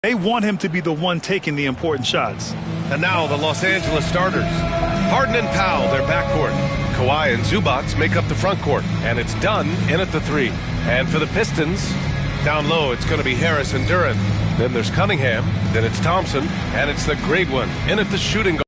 They want him to be the one taking the important shots. And now the Los Angeles starters. Harden and Powell, their backcourt. Kawhi and Zubac make up the front court. And it's Dunn in at the 3. And for the Pistons, down low, it's going to be Harris and Duren. Then there's Cunningham. Then it's Thompson. And it's the great one in at the shooting guard.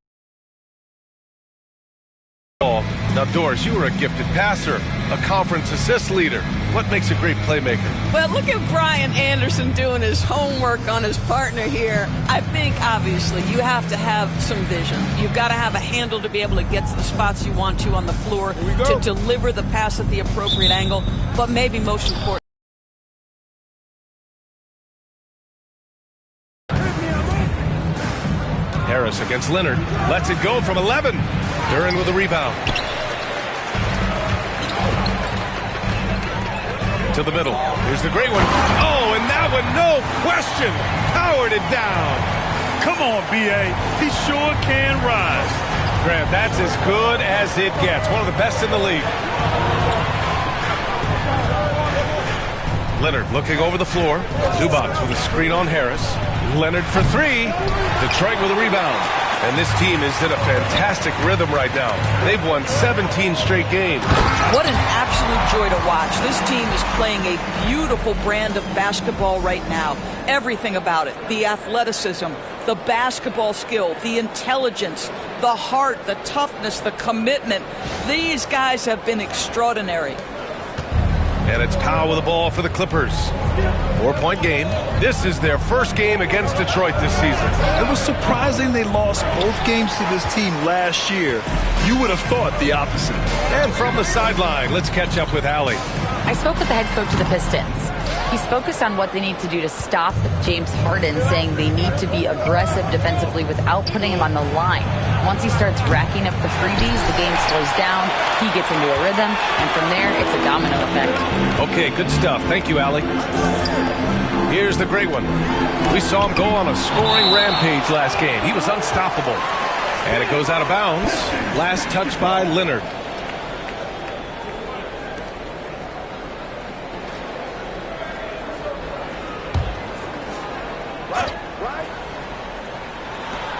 Now, Doris, you were a gifted passer, a conference assist leader. What makes a great playmaker? Well, look at Brian Anderson doing his homework on his partner here. I think, obviously, you have to have some vision. You've got to have a handle to be able to get to the spots you want to on the floor, to deliver the pass at the appropriate angle, but maybe most important. Harris against Leonard. Lets it go from 11. Duren with a rebound. To the middle. Here's the great one. Oh, and that one, no question, powered it down. Come on, B.A. He sure can rise. Grant, that's as good as it gets. One of the best in the league. Leonard looking over the floor. Zubac with a screen on Harris. Leonard for 3. Detroit with a rebound. And this team is in a fantastic rhythm right now. They've won 17 straight games. What an absolute joy to watch. This team is playing a beautiful brand of basketball right now. Everything about it. The athleticism, the basketball skill, the intelligence, the heart, the toughness, the commitment. These guys have been extraordinary. And it's Powell with the ball for the Clippers. 4-point game. This is their first game against Detroit this season. It was surprising they lost both games to this team last year. You would have thought the opposite. And from the sideline, let's catch up with Allie. I spoke with the head coach of the Pistons. He's focused on what they need to do to stop James Harden, saying they need to be aggressive defensively without putting him on the line. Once he starts racking up the freebies, the game slows down, he gets into a rhythm, and from there, it's a domino effect. Okay, good stuff. Thank you, Allie. Here's the great one. We saw him go on a scoring rampage last game. He was unstoppable. And it goes out of bounds. Last touch by Leonard.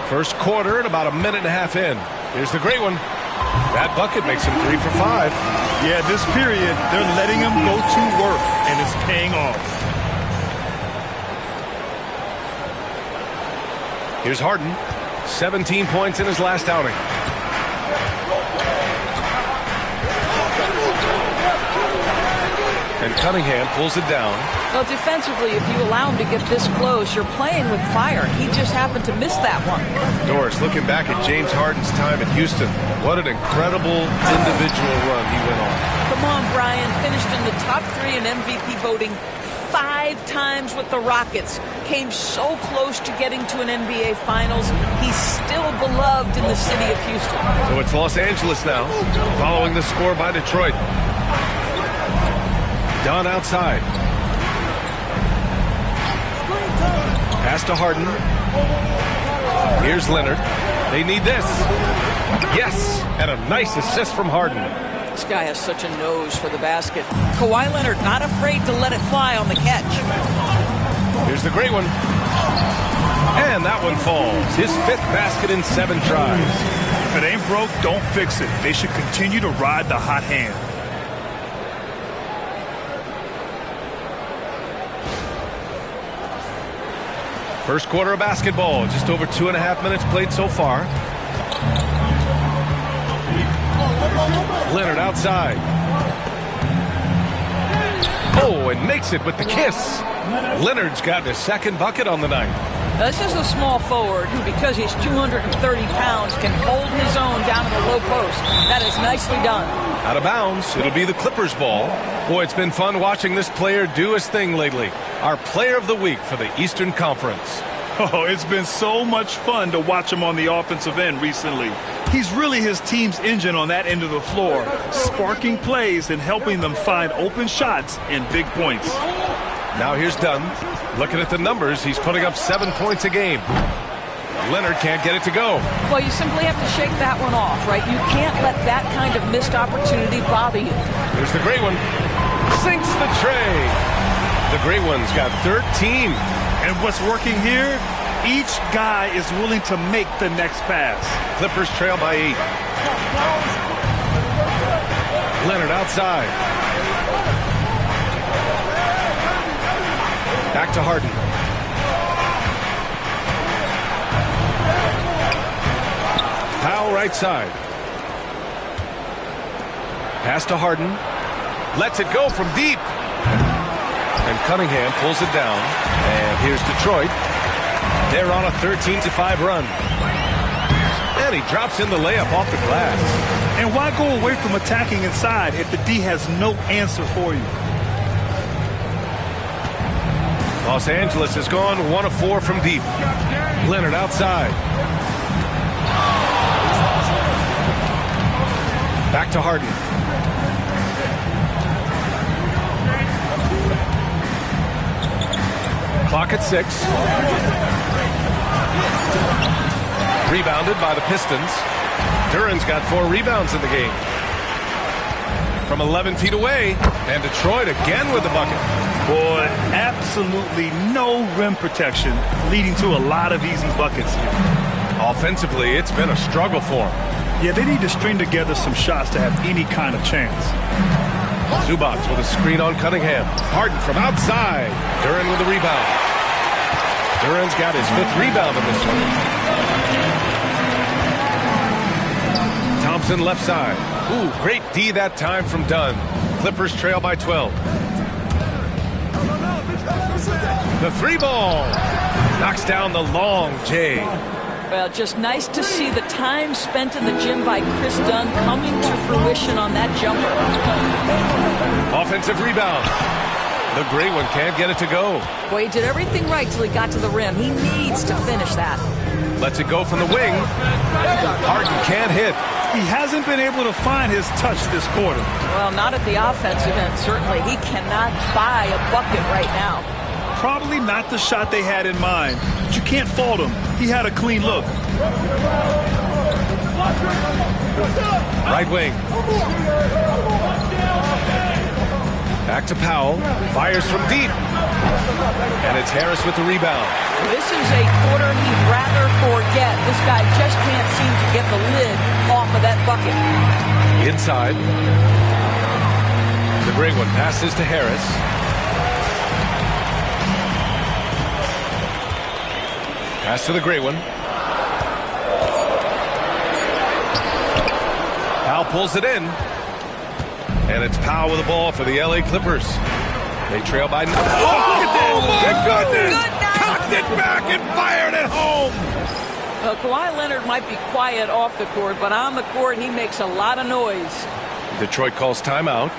First quarter and about a minute and a half in. Here's the great one. That bucket makes him 3 for 5. Yeah, this period, they're letting him go to work, and it's paying off. Here's Harden. 17 points in his last outing. And Cunningham pulls it down. Well, defensively, if you allow him to get this close, you're playing with fire. He just happened to miss that one. Doris, looking back at James Harden's time at Houston, what an incredible individual run he went on. Come on, Brian. Finished in the top 3 in MVP voting 5 times with the Rockets. Came so close to getting to an NBA Finals. He's still beloved in the city of Houston. So it's Los Angeles now, following the score by Detroit. Dunn outside. Pass to Harden. Here's Leonard. They need this. Yes, and a nice assist from Harden. This guy has such a nose for the basket. Kawhi Leonard not afraid to let it fly on the catch. Here's the great one. And that one falls. His 5th basket in 7 tries. If it ain't broke, don't fix it. They should continue to ride the hot hand. First quarter of basketball, just over 2.5 minutes played so far. Leonard outside. Oh, and makes it with the kiss. Leonard's got his 2nd bucket on the night. This is a small forward who, because he's 230 pounds, can hold his own down in the low post. That is nicely done. Out of bounds. It'll be the Clippers' ball. Boy, it's been fun watching this player do his thing lately. Our player of the week for the Eastern Conference. Oh, it's been so much fun to watch him on the offensive end recently. He's really his team's engine on that end of the floor, sparking plays and helping them find open shots and big points. Now here's Dunn. Looking at the numbers, he's putting up 7 points a game. Leonard can't get it to go. Well, you simply have to shake that one off, right? You can't let that kind of missed opportunity bother you. Here's the great one. Sinks the tray. The great one's got 13. And what's working here? Each guy is willing to make the next pass. Clippers trail by 8. Leonard outside. Back to Harden. Powell right side. Pass to Harden. Lets it go from deep. And Cunningham pulls it down. And here's Detroit. They're on a 13-5 run. And he drops in the layup off the glass. And why go away from attacking inside if the D has no answer for you? Los Angeles has gone 1 of 4 from deep. Leonard outside. Back to Harden. Clock at 6. Rebounded by the Pistons. Duran's got 4 rebounds in the game. From 11 feet away, and Detroit again with the bucket. Boy, absolutely no rim protection, leading to a lot of easy buckets here. Offensively, it's been a struggle for them. Yeah, they need to string together some shots to have any kind of chance. Zubac with a screen on Cunningham. Harden from outside. Duran with the rebound. Duran's got his 5th rebound in this one. Thompson left side. Ooh, great D that time from Dunn. Clippers trail by 12. The 3-ball. Knocks down the long J. Well, just nice to see the time spent in the gym by Chris Dunn coming to fruition on that jumper. Offensive rebound. The great one can't get it to go. Boy, he did everything right till he got to the rim. He needs to finish that. Lets it go from the wing. Harden can't hit. He hasn't been able to find his touch this quarter. Well, not at the offensive end, certainly. He cannot buy a bucket right now. Probably not the shot they had in mind, but you can't fault him. He had a clean look. Right wing. Back to Powell. Fires from deep. And it's Harris with the rebound. This is a quarter he'd rather forget. This guy just can't seem to get the lid off of that bucket. Inside. The great one passes to Harris. Pass to the great one. Powell pulls it in. And it's Powell with the ball for the LA Clippers. They trail by... Oh, my goodness! Cocked it back and fired it home! Well, Kawhi Leonard might be quiet off the court, but on the court, he makes a lot of noise. Detroit calls timeout.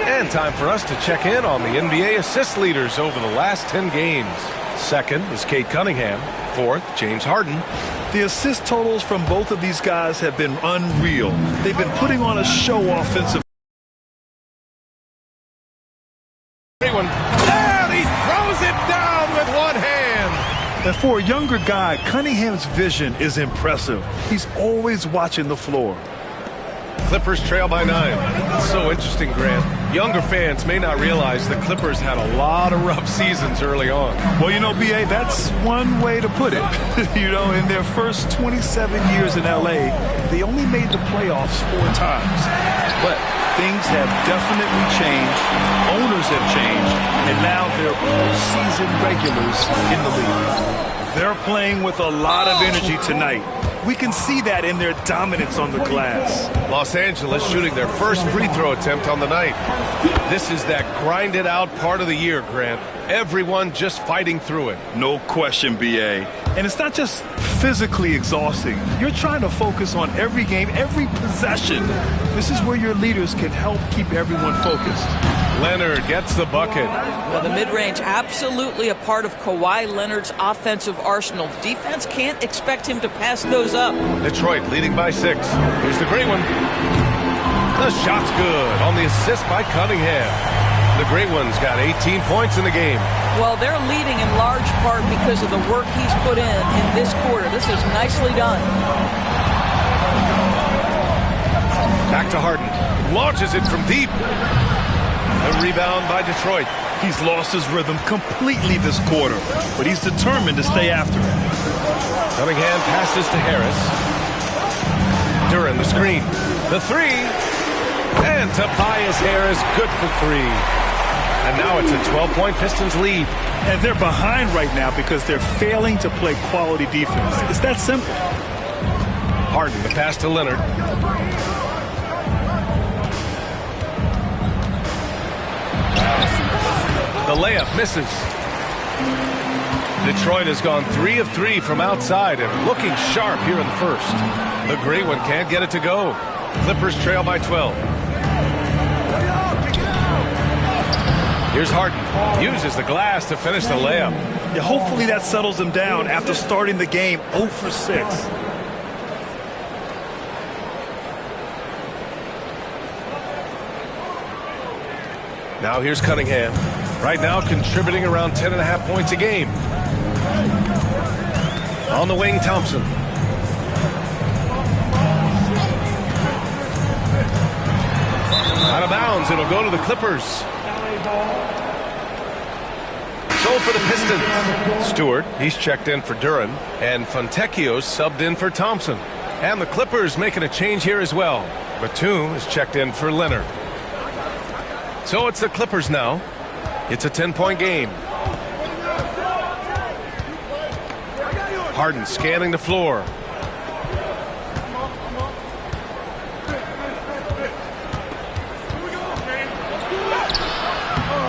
And time for us to check in on the NBA assist leaders over the last 10 games. Second is Cade Cunningham. Fourth, James Harden. The assist totals from both of these guys have been unreal. They've been putting on a show offensively. And he throws it down with one hand. And for a younger guy, Cunningham's vision is impressive. He's always watching the floor. Clippers trail by 9. So interesting, Grant. Younger fans may not realize the Clippers had a lot of rough seasons early on. Well, you know, B.A., that's one way to put it. You know, in their first 27 years in L.A., they only made the playoffs 4 times. But things have definitely changed. Owners have changed. And now they're all-season regulars in the league. They're playing with a lot of energy tonight. We can see that in their dominance on the glass. Los Angeles shooting their first free throw attempt on the night. This is that grinded out part of the year, Grant. Everyone just fighting through it. No question, B.A. And it's not just physically exhausting. You're trying to focus on every game, every possession. This is where your leaders can help keep everyone focused. Leonard gets the bucket. Well, the mid-range absolutely a part of Kawhi Leonard's offensive arsenal. Defense can't expect him to pass those up. Detroit leading by 6. Here's the great one. The shot's good on the assist by Cunningham. The Great One's got 18 points in the game. Well, they're leading in large part because of the work he's put in this quarter. This is nicely done. Back to Harden. Launches it from deep. A rebound by Detroit. He's lost his rhythm completely this quarter, but he's determined to stay after it. Cunningham passes to Harris. Duran the screen. The three. And Tobias Harris, good for three. And now it's a 12-point Pistons lead. And they're behind right now because they're failing to play quality defense. It's that simple. Harden, the pass to Leonard. The layup misses. Detroit has gone 3 of 3 from outside and looking sharp here in the first. The Great One can't get it to go. Clippers trail by 12. Here's Harden. Uses the glass to finish the layup. Yeah, hopefully that settles him down after starting the game 0 for 6. Now here's Cunningham. Right now contributing around 10.5 points a game. On the wing, Thompson. Out of bounds. It'll go to the Clippers. So for the Pistons, Stewart, he's checked in for Duran, and Fontecchio's subbed in for Thompson. And the Clippers making a change here as well. Batum is checked in for Leonard. So it's the Clippers now. It's a 10-point game. Harden scanning the floor.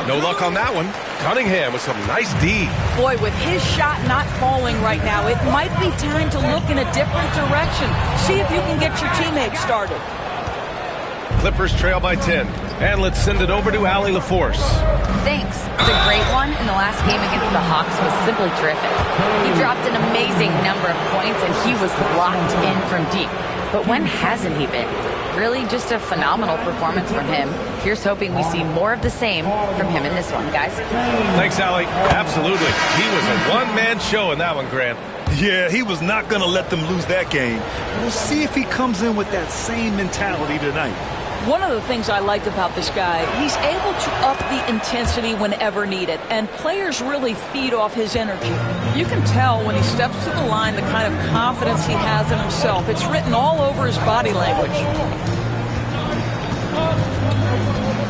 No luck on that one. Cunningham with some nice D. Boy, with his shot not falling right now, it might be time to look in a different direction. See if you can get your teammates started. Clippers trail by 10. And let's send it over to Allie LaForce. Thanks. The Great One in the last game against the Hawks was simply terrific. He dropped an amazing number of points, and he was locked in from deep. But when hasn't he been? Really just a phenomenal performance from him. Here's hoping we see more of the same from him in this one, guys. Thanks, Allie. Absolutely. He was a one-man show in that one, Grant. Yeah, he was not going to let them lose that game. We'll see if he comes in with that same mentality tonight. One of the things I like about this guy, he's able to up the intensity whenever needed, and players really feed off his energy. You can tell when he steps to the line the kind of confidence he has in himself. It's written all over his body language.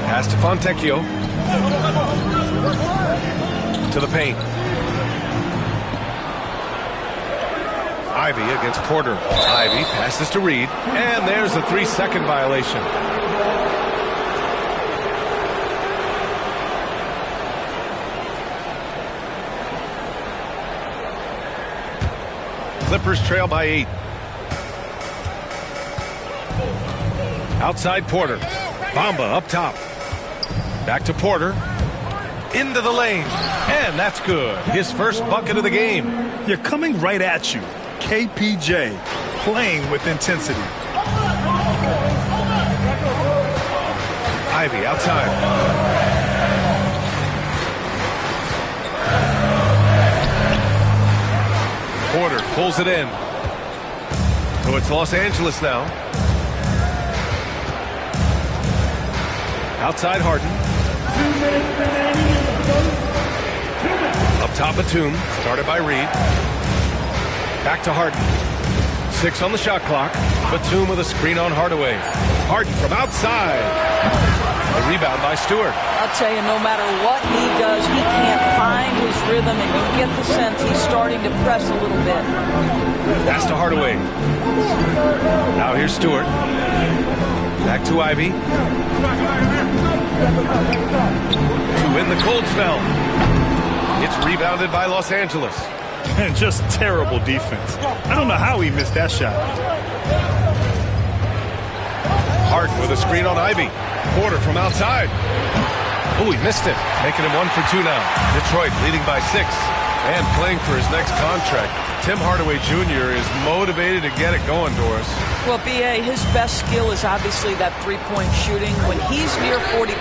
Pass to Fontecchio. To the paint. Ivy against Porter. Ivy passes to Reed, and there's a 3-second violation. Clippers trail by 8. Outside Porter. Bamba up top. Back to Porter. Into the lane. And that's good. His first bucket of the game. You're coming right at you. KPJ playing with intensity. Ivy outside. Porter pulls it in. So it's Los Angeles now. Outside Harden. Up top Batum. Started by Reed. Back to Harden. 6 on the shot clock. Batum with a screen on Hardaway. Harden from outside. A rebound by Stewart. I'll tell you, no matter what he does, he can't find his rhythm, and you get the sense he's starting to press a little bit. Pass to Hardaway. Now here's Stewart. Back to Ivy. To win the cold spell. It's rebounded by Los Angeles. And just terrible defense. I don't know how he missed that shot. Harden with a screen on Ivy. Porter from outside. Oh, he missed it. Making him 1 for 2 now. Detroit leading by 6 and playing for his next contract. Tim Hardaway Jr. is motivated to get it going, Doris. Well, B.A., his best skill is obviously that three-point shooting. When he's near 40%,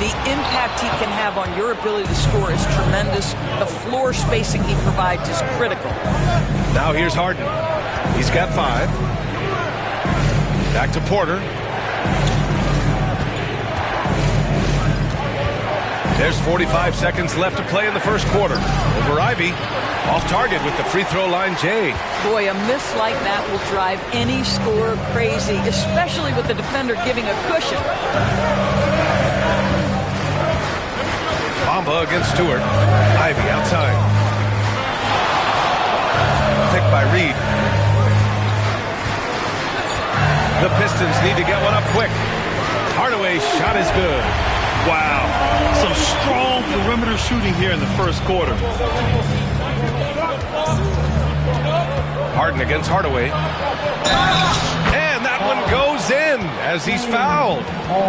The impact he can have on your ability to score is tremendous. The floor spacing he provides is critical. Now here's Harden. He's got 5. Back to Porter. There's 45 seconds left to play in the first quarter. Over Ivy. Off target with the free throw line, Jay. Boy, a miss like that will drive any scorer crazy, especially with the defender giving a cushion. Bamba against Stewart. Ivy outside. Picked by Reed. The Pistons need to get one up quick. Hardaway's shot is good. Wow. Some strong perimeter shooting here in the first quarter. Harden against Hardaway. And that one goes in as he's fouled.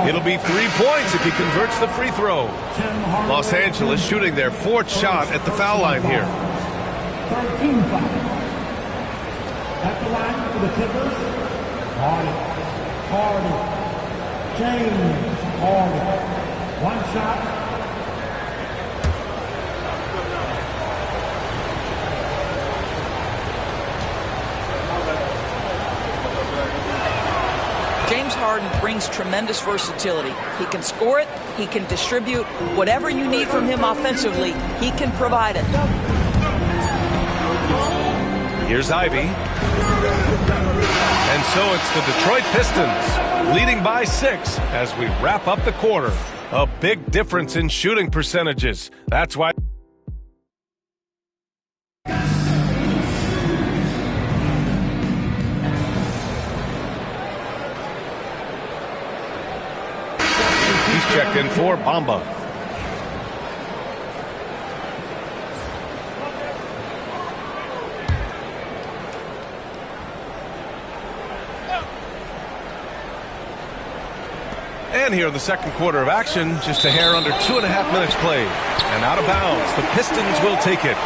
It'll be 3 points if he converts the free throw. Los Angeles shooting their 4th shot at the foul line here. 13 foul. At the line for the Clippers, Harden. James Harden. 1 shot. James Harden brings tremendous versatility. He can score it, he can distribute. Whatever you need from him offensively, he can provide it. Here's Ivy. And so it's the Detroit Pistons leading by 6 as we wrap up the quarter. A big difference in shooting percentages. That's why he's checked in for Bamba. And here in the second quarter of action, just a hair under 2.5 minutes played. And out of bounds, the Pistons will take it.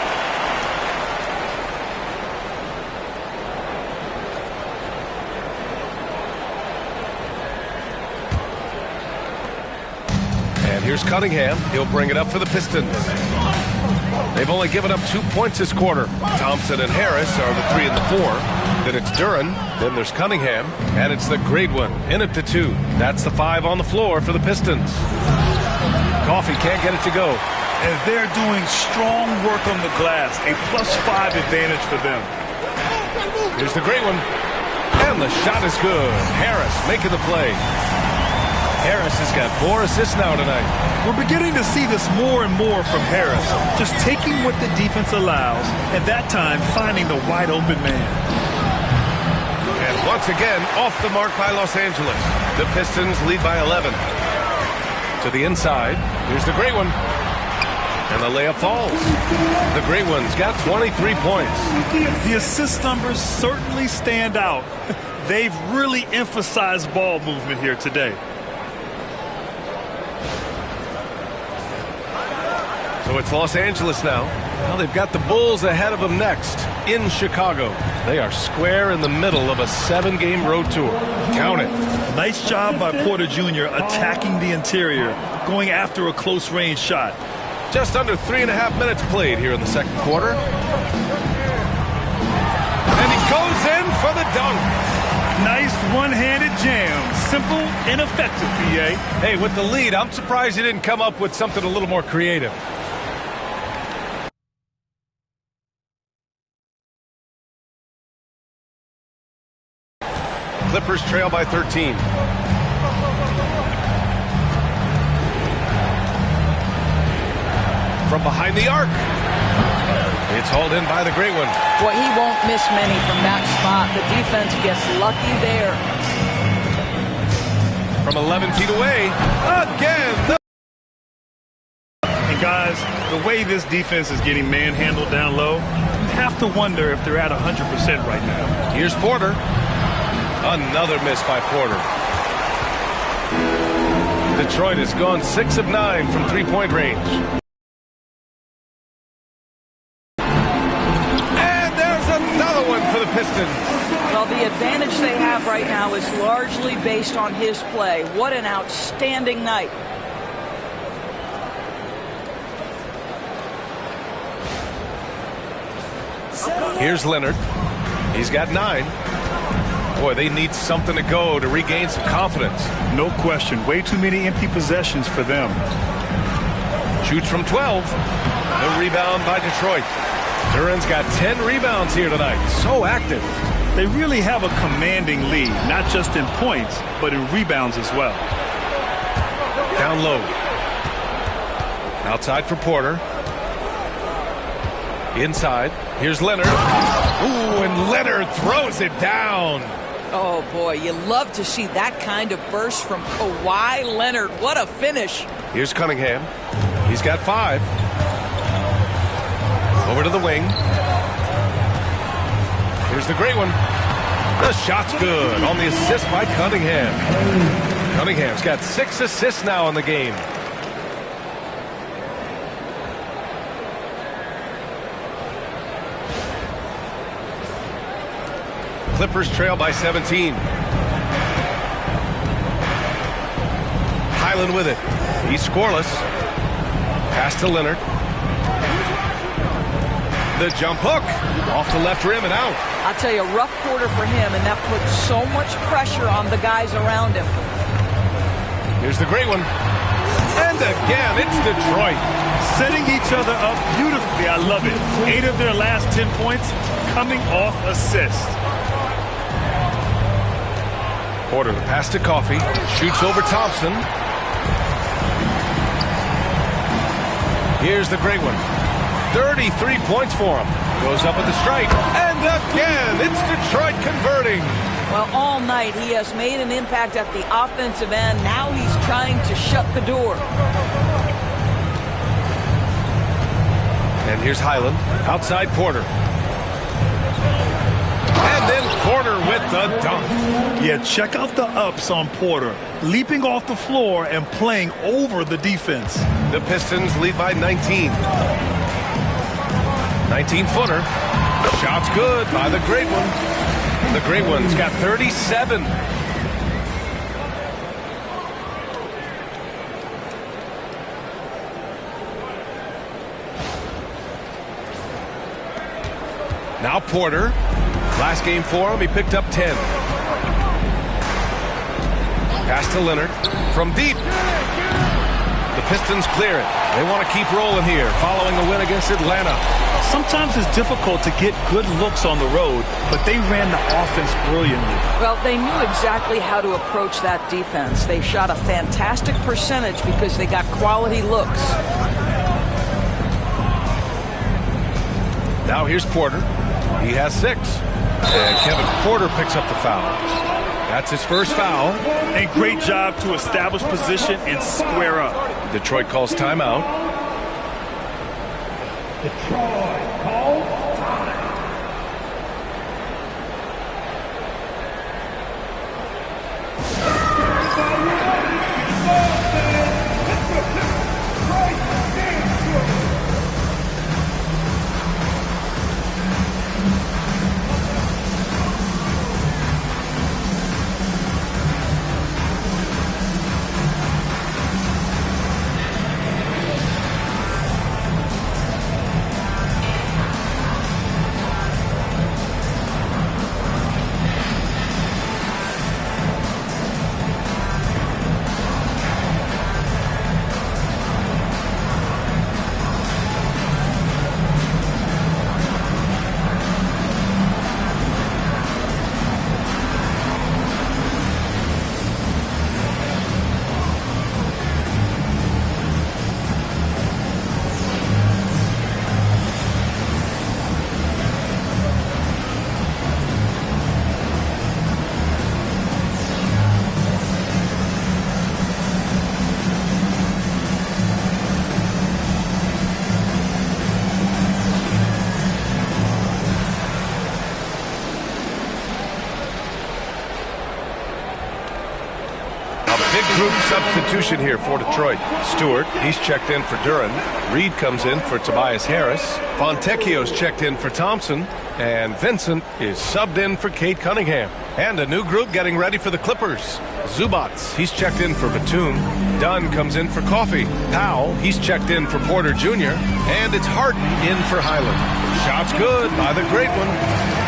And here's Cunningham. He'll bring it up for the Pistons. They've only given up 2 points this quarter. Thompson and Harris are the 3 and the 4. Then it's Duren. Then there's Cunningham. And it's the great one in at the 2. That's the 5 on the floor for the Pistons. Coffee can't get it to go. And they're doing strong work on the glass. A +5 advantage for them. Here's the great one. And the shot is good. Harris making the play. Harris has got 4 assists now tonight. We're beginning to see this more and more from Harris. Just taking what the defense allows, and that time finding the wide open man. And once again, off the mark by Los Angeles. The Pistons lead by 11. To the inside. Here's the great one. And the layup falls. The great one's got 23 points. The assist numbers certainly stand out. They've really emphasized ball movement here today. So it's Los Angeles now. Well, they've got the Bulls ahead of them next in Chicago. They are square in the middle of a 7-game road tour. Count it. Nice job by Porter Jr. attacking the interior, going after a close-range shot. Just under 3.5 minutes played here in the second quarter. And he goes in for the dunk. Nice one-handed jam. Simple and effective, PA. Hey, with the lead, I'm surprised he didn't come up with something a little more creative. Clippers trail by 13. From behind the arc. It's hauled in by the great one. Boy, he won't miss many from that spot. The defense gets lucky there. From 11 feet away. Again. And guys, the way this defense is getting manhandled down low, you have to wonder if they're at 100% right now. Here's Porter. Another miss by Porter. Detroit has gone 6 of 9 from 3-point range. And there's another one for the Pistons. Well, the advantage they have right now is largely based on his play. What an outstanding night. Here's Leonard. He's got 9. Boy, they need something to go to regain some confidence. No question. Way too many empty possessions for them. Shoots from 12. The rebound by Detroit. Duran's got 10 rebounds here tonight. So active. They really have a commanding lead, not just in points, but in rebounds as well. Down low. Outside for Porter. Inside. Here's Leonard. Ooh, and Leonard throws it down. Oh, boy, you love to see that kind of burst from Kawhi Leonard. What a finish. Here's Cunningham. He's got 5. Over to the wing. Here's the great one. The shot's good on the assist by Cunningham. Cunningham's got 6 assists now in the game. Clippers trail by 17. Highland with it. He's scoreless. Pass to Leonard. The jump hook. Off the left rim and out. I'll tell you, a rough quarter for him, and that puts so much pressure on the guys around him. Here's the great one. And again, it's Detroit. Setting each other up beautifully. I love it. 8 of their last 10 points coming off assists. Porter, the pass to Coffey. Shoots over Thompson. Here's the great one. 33 points for him. Goes up with the strike. And again, it's Detroit converting. Well, all night he has made an impact at the offensive end. Now he's trying to shut the door. And here's Highland. Outside Porter. And then Porter with the dunk. Yeah, check out the ups on Porter. Leaping off the floor and playing over the defense. The Pistons lead by 19. 19-footer. Shot's good by the great one. The great one's got 37. Now Porter. Last game for him, he picked up 10. Pass to Leonard from deep. The Pistons clear it. They want to keep rolling here following a win against Atlanta. Sometimes it's difficult to get good looks on the road, but they ran the offense brilliantly. Well, they knew exactly how to approach that defense. They shot a fantastic percentage because they got quality looks. Now here's Porter. He has 6. And Kevin Porter picks up the foul. That's his first foul. And great job to establish position and square up. Detroit calls timeout. Detroit called time. Group substitution here for Detroit. Stewart, he's checked in for Duran. Reed comes in for Tobias Harris. Fontecchio's checked in for Thompson. And Vincent is subbed in for Kate Cunningham. And a new group getting ready for the Clippers. Zubats, he's checked in for Batum. Dunn comes in for Coffey. Powell, he's checked in for Porter Jr. And it's Harden in for Highland. Shot's good by the great one.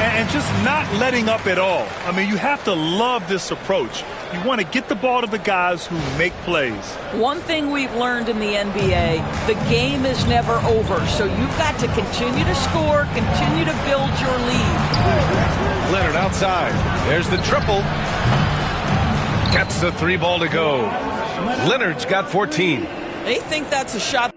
And just not letting up at all. I mean, you have to love this approach. You want to get the ball to the guys who make plays. One thing we've learned in the NBA, the game is never over. So you've got to continue to score, continue to build your lead. Leonard outside. There's the triple. Gets the 3 ball to go. Leonard's got 14. They think that's a shot.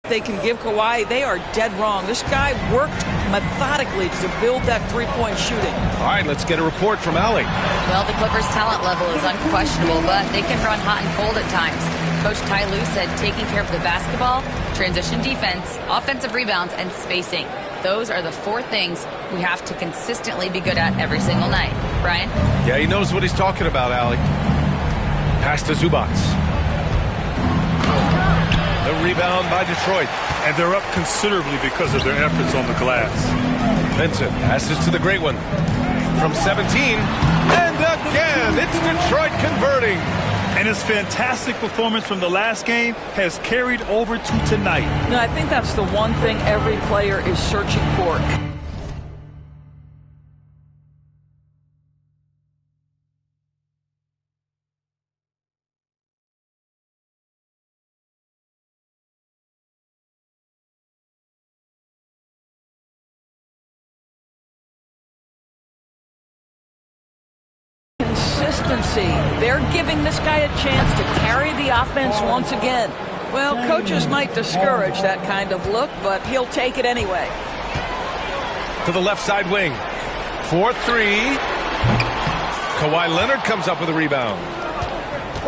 They can give Kawhi, they are dead wrong. This guy worked methodically to build that three-point shooting. All right, let's get a report from Allie. Well, the Clippers' talent level is unquestionable, but they can run hot and cold at times. Coach Ty Lue said taking care of the basketball, transition defense, offensive rebounds, and spacing. Those are the 4 things we have to consistently be good at every single night. Brian? Yeah, he knows what he's talking about, Allie. Pass to Zubats. The rebound by Detroit. And they're up considerably because of their efforts on the glass. Vincent passes to the great one. From 17. And again, it's Detroit converting. And his fantastic performance from the last game has carried over to tonight. No, I think that's the one thing every player is searching for. Consistency. They're giving this guy a chance to carry the offense once again. Well, coaches might discourage that kind of look, but he'll take it anyway. To the left side wing. 4-3. Kawhi Leonard comes up with a rebound.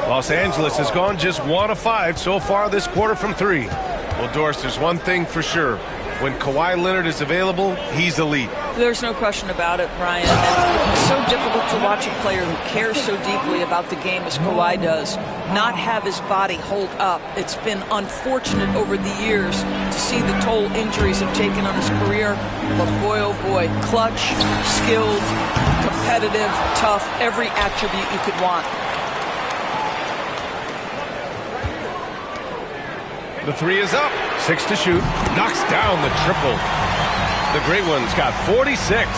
Los Angeles has gone just 1 of 5 so far this quarter from 3. Well, Doris, there's one thing for sure. When Kawhi Leonard is available, he's elite. There's no question about it, Brian. And it's so difficult to watch a player who cares so deeply about the game as Kawhi does not have his body hold up. It's been unfortunate over the years to see the toll injuries have taken on his career. But boy, oh boy, clutch, skilled, competitive, tough, every attribute you could want. The 3 is up. 6 to shoot. Knocks down the triple. The great one's got 46.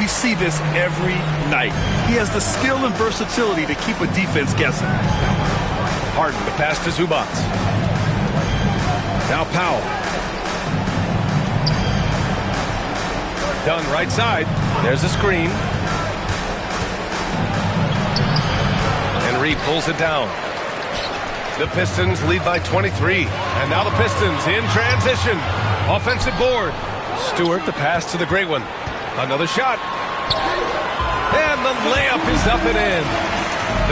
We see this every night. He has the skill and versatility to keep a defense guessing. Harden, the pass to Zubats. Now Powell. Dunn right side. There's a screen. Henry pulls it down. The Pistons lead by 23. And now the Pistons in transition. Offensive board. Stewart, the pass to the great one. Another shot. And the layup is up and in.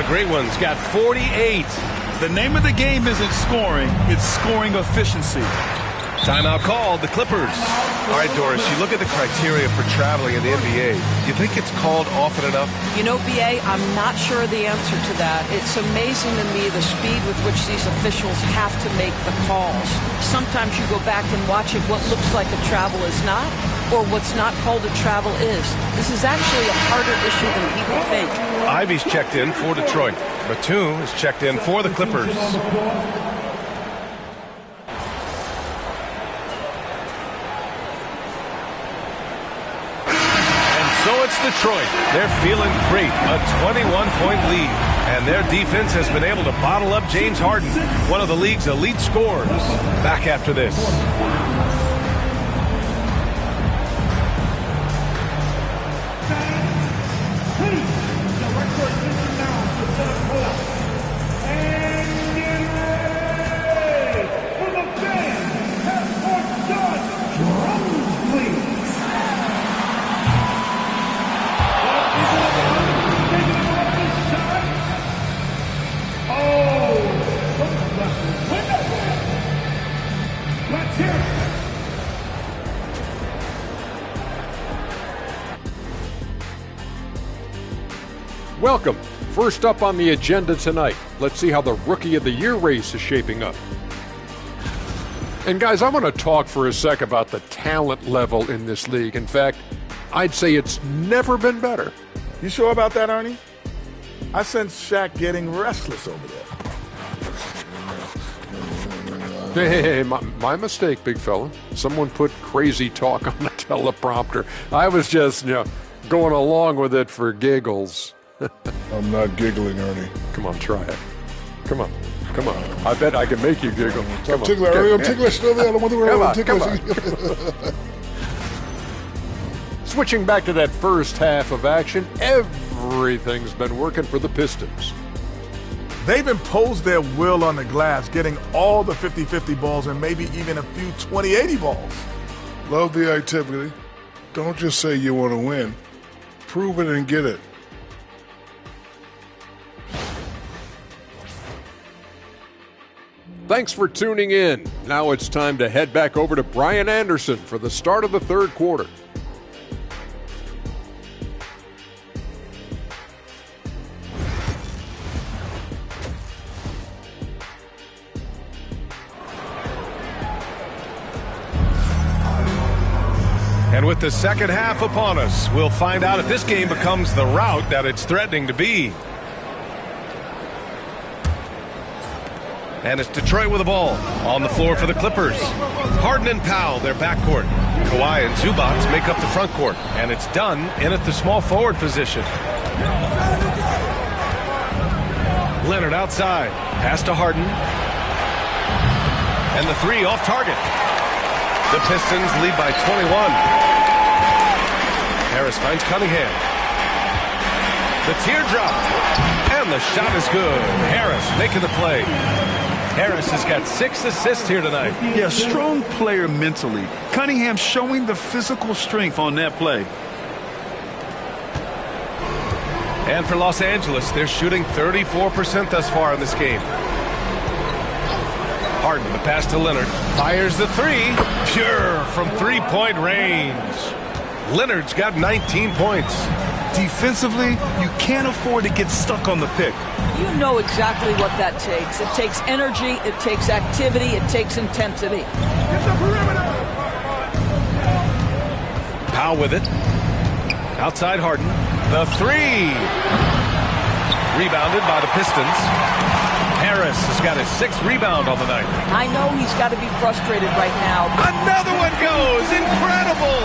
The great one's got 48. The name of the game isn't scoring, it's scoring efficiency. Timeout called, the Clippers. All right, Doris, you look at the criteria for traveling in the NBA. You think it's called often enough? You know, B.A., I'm not sure the answer to that. It's amazing to me the speed with which these officials have to make the calls. Sometimes you go back and watch it, what looks like a travel is not, or what's not called a travel is. This is actually a harder issue than people think. Ivy's checked in for Detroit. Batum is checked in for the Clippers. So it's Detroit. They're feeling great. A 21-point lead. And their defense has been able to bottle up James Harden, one of the league's elite scorers. Back after this. Welcome. First up on the agenda tonight, let's see how the Rookie of the Year race is shaping up. And guys, I want to talk for a sec about the talent level in this league. In fact, I'd say it's never been better. You sure about that, Ernie? I sense Shaq getting restless over there. Hey, my mistake, big fella. Someone put crazy talk on the teleprompter. I was just, going along with it for giggles. I'm not giggling, Ernie. Come on, try it. Come on. I bet I can make you giggle. I'm ticklish, Ernie. I'm ticklish. I don't want to worry. I'm ticklish. Switching back to that first half of action, everything's been working for the Pistons. They've imposed their will on the glass, getting all the 50-50 balls and maybe even a few 20-80 balls. Love the activity. Don't just say you want to win. Prove it and get it. Thanks for tuning in. Now it's time to head back over to Brian Anderson for the start of the third quarter. And with the second half upon us, we'll find out if this game becomes the rout that it's threatening to be. And it's Detroit with the ball on the floor for the Clippers. Harden and Powell, their backcourt. Kawhi and Zubac make up the front court. And it's done in at the small forward position. Leonard outside. Pass to Harden. And the three off target. The Pistons lead by 21. Harris finds Cunningham. The teardrop. And the shot is good. Harris making the play. Harris has got 6 assists here tonight. Yeah, strong player mentally. Cunningham showing the physical strength on that play. And for Los Angeles, they're shooting 34% thus far in this game. Harden, the pass to Leonard. Fires the three. Pure from three-point range. Leonard's got 19 points. Defensively, you can't afford to get stuck on the pick. You know exactly what that takes. It takes energy, it takes activity, it takes intensity. Powell with it. Outside Harden. The three. Rebounded by the Pistons. Harris has got his 6th rebound on the night. I know he's got to be frustrated right now. Another one goes. Incredible.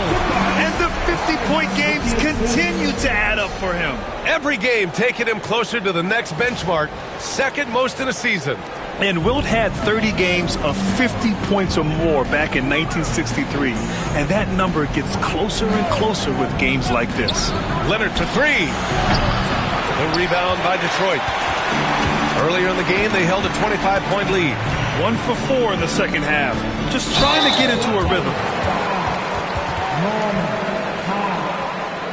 And the 50-point games continue to add up for him. Every game taking him closer to the next benchmark, second most in a season. And Wilt had 30 games of 50 points or more back in 1963. And that number gets closer and closer with games like this. Leonard to three. The rebound by Detroit. Earlier in the game, they held a 25-point lead. 1 for 4 in the second half. Just trying to get into a rhythm.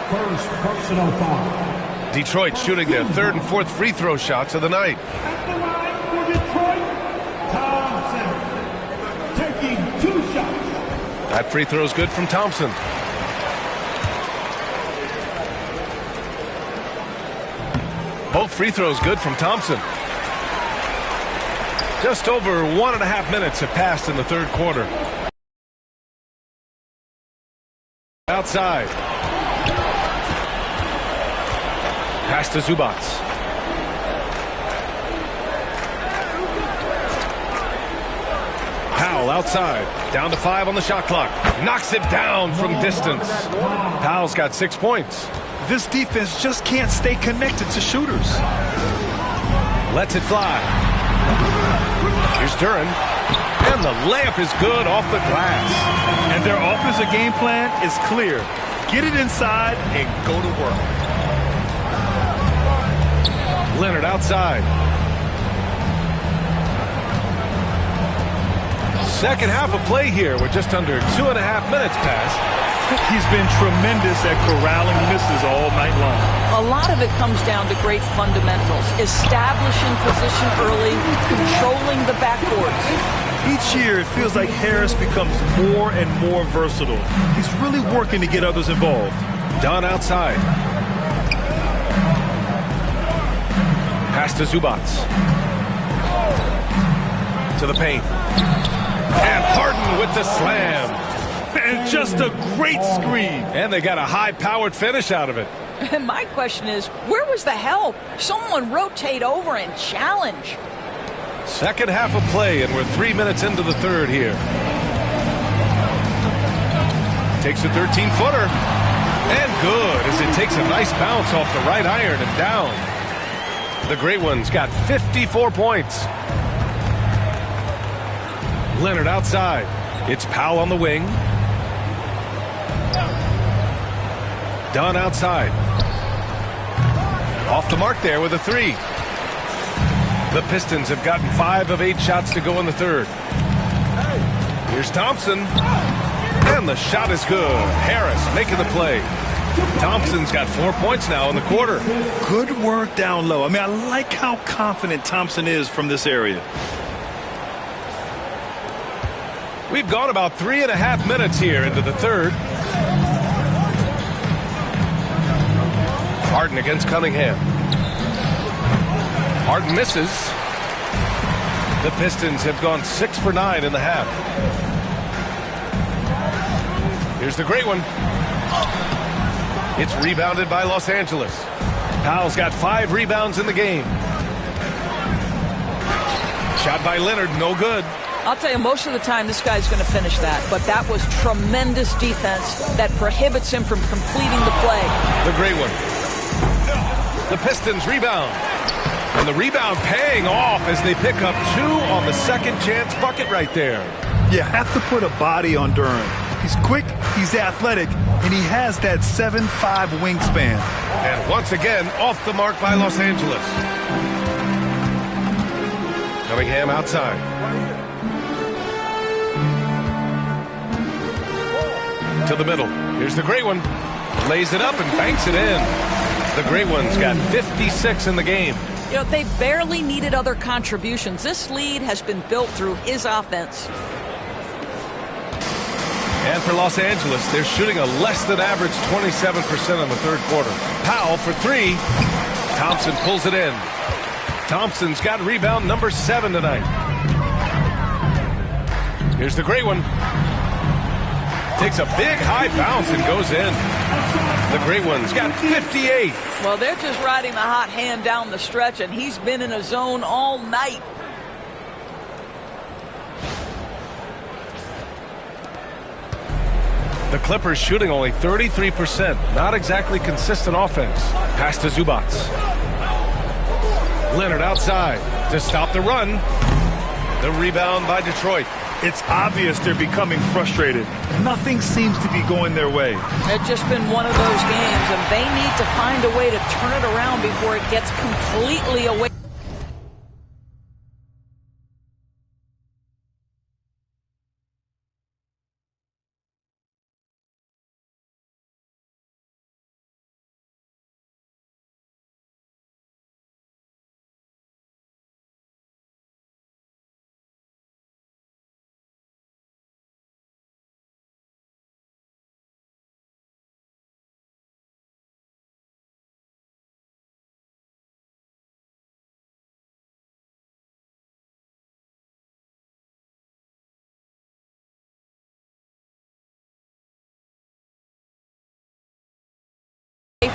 First personal foul. Detroit shooting their 3rd and 4th free throw shots of the night. At the line for Detroit, Thompson. Taking 2 shots. That free throw is good from Thompson. Both free throws good from Thompson. Just over 1.5 minutes have passed in the third quarter. Outside. Pass to Zubac. Powell outside. Down to 5 on the shot clock. Knocks it down from distance. Powell's got 6 points. This defense just can't stay connected to shooters. Lets it fly. Here's Duran. And the layup is good off the glass. And their offensive game plan is clear. Get it inside and go to work. Leonard outside. Second half of play here with just under 2.5 minutes passed. He's been tremendous at corralling misses all night long. A lot of it comes down to great fundamentals. Establishing position early, controlling the backboard. Each year, it feels like Harris becomes more and more versatile. He's really working to get others involved. Dunn outside. Pass to Zubats. To the paint. And Harden with the slam. And just a great screen. And they got a high-powered finish out of it. And my question is, where was the help? Someone rotate over and challenge. Second half of play, and we're 3 minutes into the third here. Takes a 13-footer. And good, as it takes a nice bounce off the right iron and down. The Great Ones got 54 points. Leonard outside. It's Powell on the wing. Dunn outside. Off the mark there with a three. The Pistons have gotten 5 of 8 shots to go in the third. Here's Thompson. And the shot is good. Harris making the play. Thompson's got 4 points now in the quarter. Good work down low. I mean, I like how confident Thompson is from this area. We've gone about 3.5 minutes here into the third. Harden against Cunningham. Harden misses. The Pistons have gone 6 for 9 in the half. Here's the great one. It's rebounded by Los Angeles. Powell's got 5 rebounds in the game. Shot by Leonard, no good. I'll tell you, most of the time this guy's going to finish that, but that was tremendous defense that prohibits him from completing the play. The great one. The Pistons rebound. And the rebound paying off as they pick up 2 on the second chance bucket right there. You have to put a body on Duran. He's quick, he's athletic, and he has that 7'5" wingspan. And once again, off the mark by Los Angeles. Cunningham outside. To the middle. Here's the great one. Lays it up and banks it in. The Great Ones got 56 in the game. You know, they barely needed other contributions. This lead has been built through his offense. And for Los Angeles, they're shooting a less than average 27% in the third quarter. Powell for 3. Thompson pulls it in. Thompson's got rebound number 7 tonight. Here's the great one. Takes a big high bounce and goes in. The Great Ones got 58. Well, they're just riding the hot hand down the stretch, and he's been in a zone all night. The Clippers shooting only 33%. Not exactly consistent offense. Pass to Zubats. Leonard outside to stop the run. The rebound by Detroit. It's obvious they're becoming frustrated. Nothing seems to be going their way. It's just been one of those games, and they need to find a way to turn it around before it gets completely away.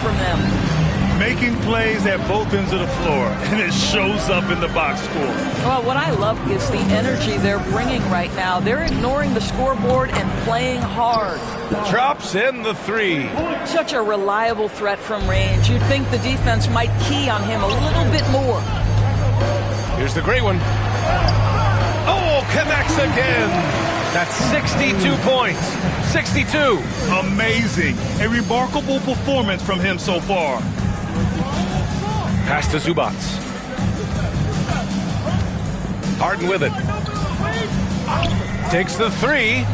From them. Making plays at both ends of the floor, and it shows up in the box score. Well, what I love is the energy they're bringing right now. They're ignoring the scoreboard and playing hard. Drops in the 3. Such a reliable threat from range. You'd think the defense might key on him a little bit more. Here's the great one. Oh, connects again. That's 62 points. 62. Amazing. A remarkable performance from him so far. Pass to Zubats. Harden with it. Takes the 3.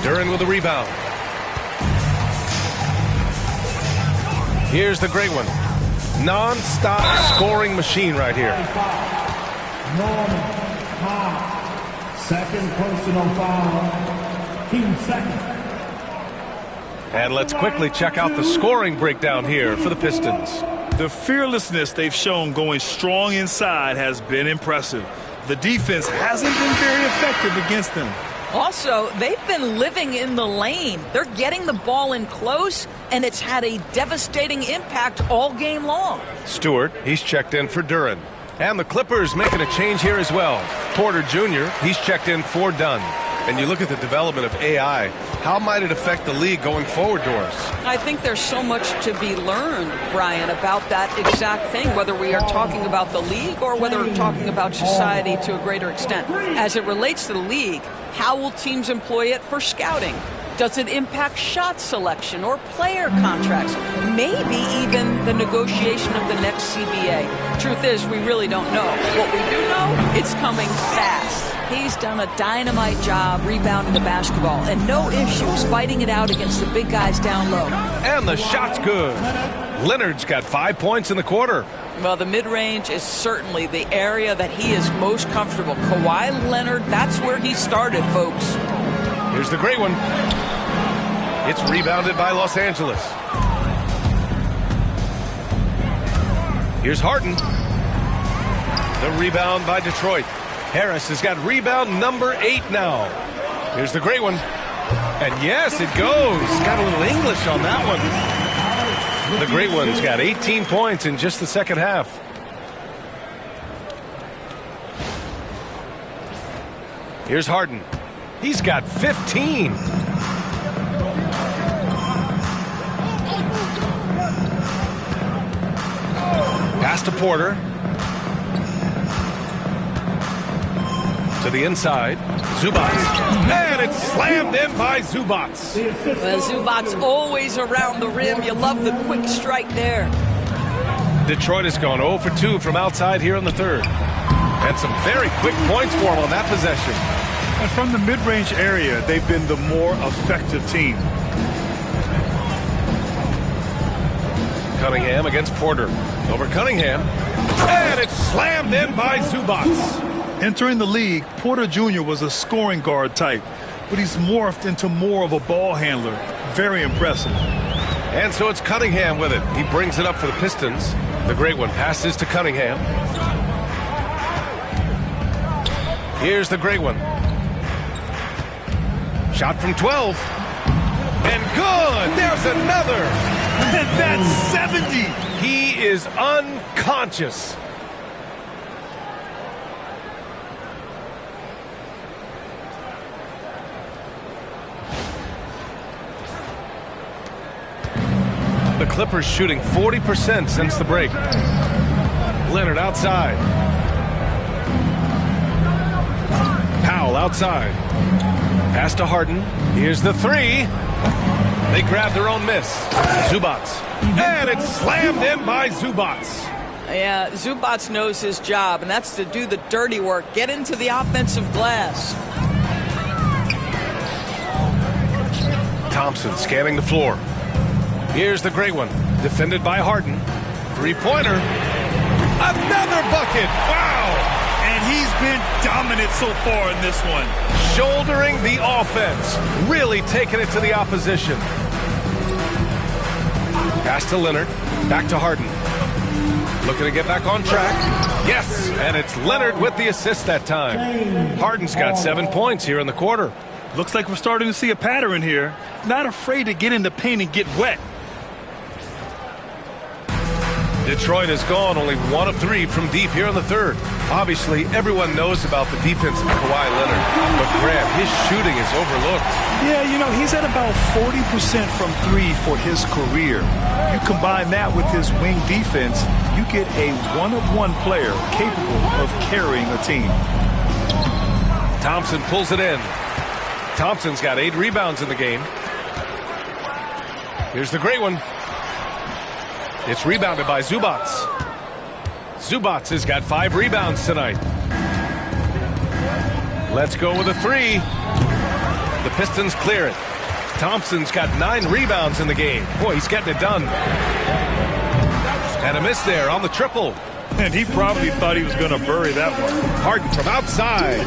Duran with the rebound. Here's the great one. Non-stop scoring machine right here. Second personal foul. Team second. And let's quickly check out the scoring breakdown here for the Pistons. The fearlessness they've shown going strong inside has been impressive. The defense hasn't been very effective against them. Also, they've been living in the lane. They're getting the ball in close, and it's had a devastating impact all game long. Stewart, he's checked in for Duran. And the Clippers making a change here as well. Porter Jr., he's checked in for Dunn. And you look at the development of AI, how might it affect the league going forward, Doris? I think there's so much to be learned, Brian, about that exact thing, whether we are talking about the league or whether we're talking about society to a greater extent. As it relates to the league, how will teams employ it for scouting? Does it impact shot selection or player contracts? Maybe even the negotiation of the next CBA. Truth is, we really don't know. What we do know, it's coming fast. He's done a dynamite job rebounding the basketball and no issues fighting it out against the big guys down low. And the shot's good. Leonard's got 5 points in the quarter. Well, the mid-range is certainly the area that he is most comfortable. Kawhi Leonard, that's where he started, folks. Here's the great one. It's rebounded by Los Angeles. Here's Harden. The rebound by Detroit. Harris has got rebound number 8 now. Here's the great one. And yes, it goes. Got a little English on that one. The great one's got 18 points in just the second half. Here's Harden. He's got 15. Pass to Porter. To the inside. Zubats. And it's slammed in by Zubats. Well, Zubats always around the rim. You love the quick strike there. Detroit has gone 0 for 2 from outside here in the third. And some very quick points for him on that possession. And from the mid-range area, they've been the more effective team. Cunningham against Porter. Over Cunningham. And it's slammed in by Zubats. Entering the league, Porter Jr. was a scoring guard type, but he's morphed into more of a ball handler. Very impressive. And so it's Cunningham with it. He brings it up for the Pistons. The great one passes to Cunningham. Here's the great one. Shot from 12. And good! There's another! And that's 70! He is unconscious. The Clippers shooting 40% since the break. Leonard outside. Powell outside. Pass to Harden. Here's the three. They grab their own miss. Zubats. And it's slammed in by Zubats. Yeah, Zubats knows his job, and that's to do the dirty work. Get into the offensive glass. Thompson scanning the floor. Here's the great one. Defended by Harden. Three-pointer. Another bucket. Wow. And he's been dominant so far in this one. Shouldering the offense. Really taking it to the opposition. Pass to Leonard. Back to Harden. Looking to get back on track. Yes. And it's Leonard with the assist that time. Harden's got 7 points here in the quarter. Looks like we're starting to see a pattern here. Not afraid to get in the paint and get wet. Detroit has gone only 1 of 3 from deep here in the third. Obviously, everyone knows about the defense of Kawhi Leonard. But, Graham, his shooting is overlooked. Yeah, you know, he's at about 40% from 3 for his career. You combine that with his wing defense, you get a one-of-one player capable of carrying a team. Thompson pulls it in. Thompson's got 8 rebounds in the game. Here's the great one. It's rebounded by Zubats. Zubats has got 5 rebounds tonight. Let's go with a 3. The Pistons clear it. Thompson's got 9 rebounds in the game. Boy, he's getting it done. And a miss there on the triple. And he probably thought he was going to bury that one. Harden from outside.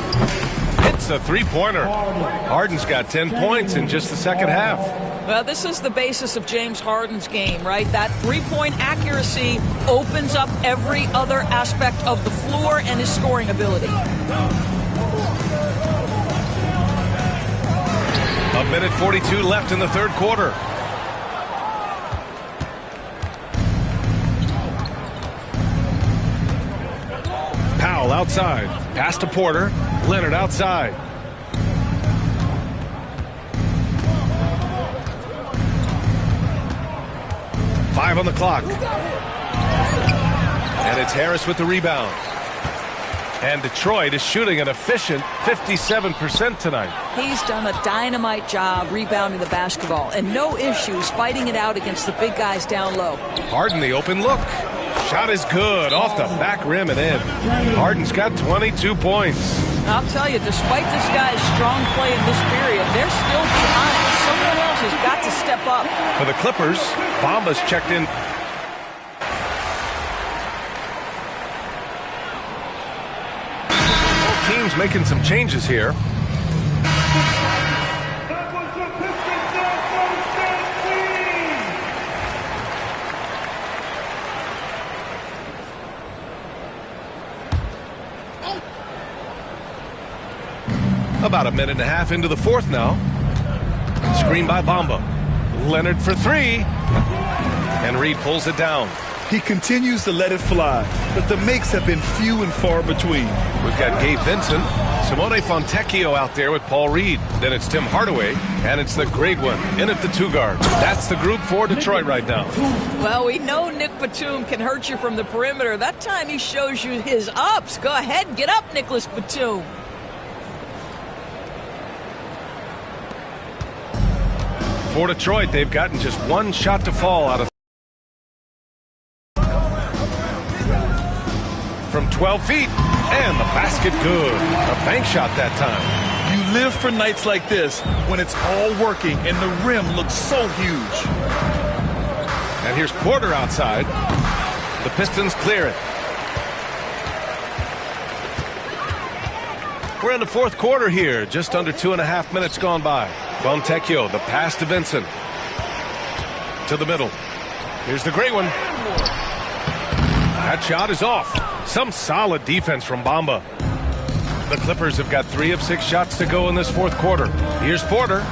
It's a three-pointer. Harden's got 10 points in just the second half. Well, this is the basis of James Harden's game, right? That three-point accuracy opens up every other aspect of the floor and his scoring ability. A minute 42 left in the third quarter. Powell outside. Pass to Porter. Leonard outside. Five on the clock. And it's Harris with the rebound. And Detroit is shooting an efficient 57% tonight. He's done a dynamite job rebounding the basketball and no issues fighting it out against the big guys down low. Harden the open look. Shot is good off the back rim and in. Harden's got 22 points. I'll tell you, despite this guy's strong play in this period, they're still behind. Someone else has got to step up. For the Clippers, Bamba's checked in. Both teams making some changes here. About a minute and a half into the fourth now. Screen by Bamba. Leonard for three. And Reed pulls it down. He continues to let it fly, but the makes have been few and far between. We've got Gabe Vincent, Simone Fontecchio out there with Paul Reed. Then it's Tim Hardaway, and it's the great one in at the two guard. That's the group for Detroit right now. Well, we know Nick Batum can hurt you from the perimeter. That time he shows you his ups. Go ahead, get up, Nicholas Batum. For Detroit, they've gotten just one shot to fall out of from 12 feet, and the basket good. A bank shot that time. You live for nights like this when it's all working and the rim looks so huge. And here's Porter outside. The Pistons clear it. We're in the fourth quarter here, just under 2.5 minutes gone by. Fontecchio, the pass to Vincent. To the middle. Here's the great one. That shot is off. Some solid defense from Bamba. The Clippers have got 3 of 6 shots to go in this fourth quarter. Here's Porter.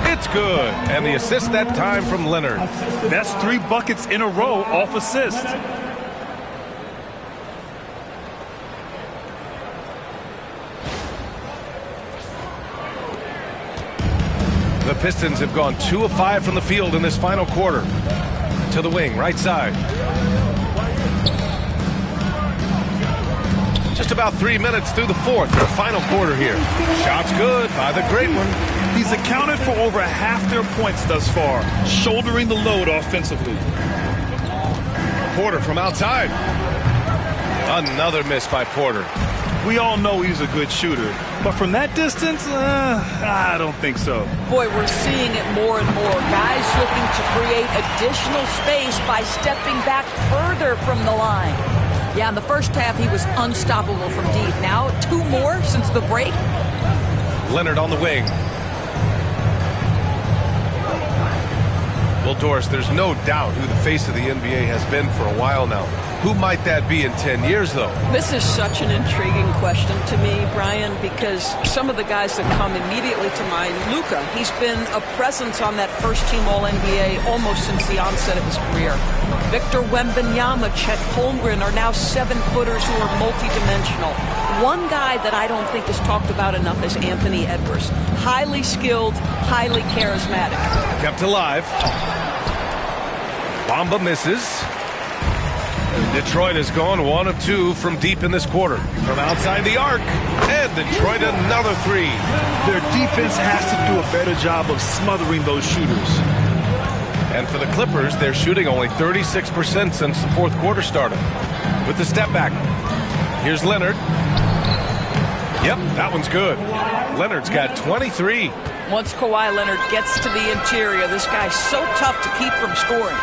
It's good. And the assist that time from Leonard. That's 3 buckets in a row off assist. The Pistons have gone 2 of 5 from the field in this final quarter. To the wing, right side. Just about 3 minutes through the fourth, the final quarter here. Shot's good by the great one. He's accounted for over half their points thus far, shouldering the load offensively. Porter from outside. Another miss by Porter. We all know he's a good shooter, but from that distance, I don't think so. Boy, we're seeing it more and more. Guys looking to create additional space by stepping back further from the line. Yeah, in the first half, he was unstoppable from deep. Now, 2 more since the break. Leonard on the wing. Well, Doris, there's no doubt who the face of the NBA has been for a while now. Who might that be in 10 years, though? This is such an intriguing question to me, Brian, because some of the guys that come immediately to mind, Luka, he's been a presence on that first-team All-NBA almost since the onset of his career. Victor Wembanyama, Chet Holmgren are now 7-footers who are multidimensional. One guy that I don't think is talked about enough is Anthony Edwards. Highly skilled, highly charismatic. Kept alive. Bamba misses. Detroit has gone 1 of 2 from deep in this quarter. From outside the arc. And Detroit another 3. Their defense has to do a better job of smothering those shooters. And for the Clippers, they're shooting only 36% since the fourth quarter started. With the step back. Here's Leonard. Yep, that one's good. Leonard's got 23. Once Kawhi Leonard gets to the interior, this guy's so tough to keep from scoring.